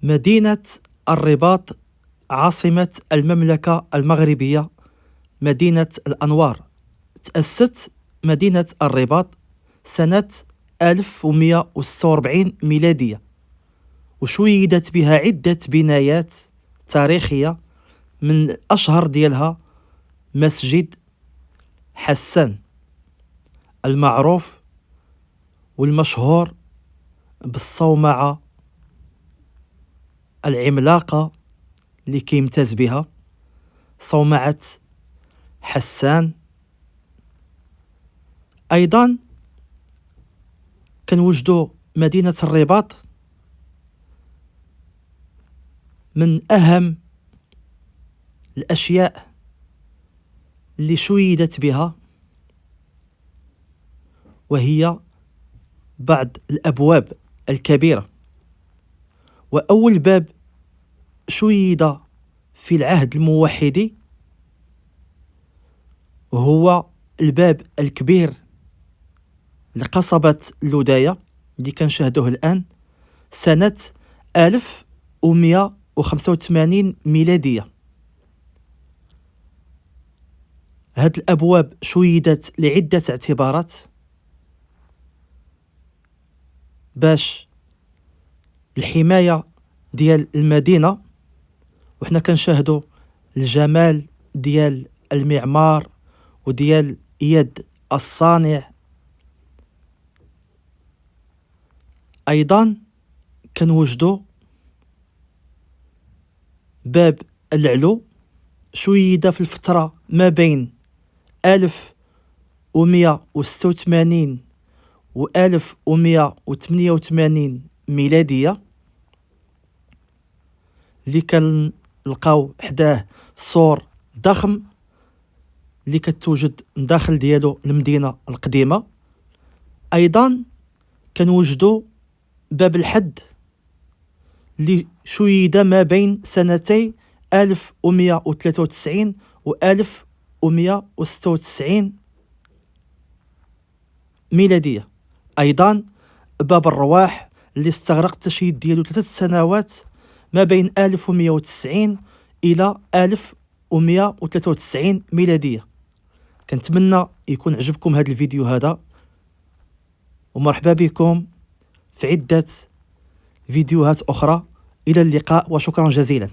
مدينة الرباط عاصمة المملكة المغربية، مدينة الأنوار. تأسست مدينة الرباط سنة 1146 ميلادية، وشيدت بها عدة بنايات تاريخية، من أشهر ديالها مسجد حسان المعروف والمشهور بالصومعة العملاقة اللي كيمتاز بها صومعة حسان. أيضا كنوجدوا مدينة الرباط من أهم الأشياء اللي شيدت بها وهي بعض الأبواب الكبيرة. وأول باب شيد في العهد الموحدي هو الباب الكبير لقصبة اللداية اللي كنشاهدوه الآن سنة 1185 ميلادية. هاد الأبواب شيدت لعدة اعتبارات باش الحماية ديال المدينة، وحنا كنشاهدوا الجمال ديال المعمار وديال يد الصانع. أيضا كنوجدوا باب العلو شيد في الفترة ما بين 1186 و 1188 ميلادية، اللي كنلقاو حداه سور ضخم اللي كتوجد داخل ديالو المدينة القديمة. أيضا كنوجدوا باب الحد اللي شيد ما بين سنتي 1193 و 1196 ميلادية. أيضا باب الرواح اللي استغرق التشييد ديالو 3 سنوات ما بين 1190 إلى 1193 ميلادية. كنتمنى يكون عجبكم هذا الفيديو هذا، ومرحبا بكم في عدة فيديوهات أخرى. إلى اللقاء وشكرا جزيلا.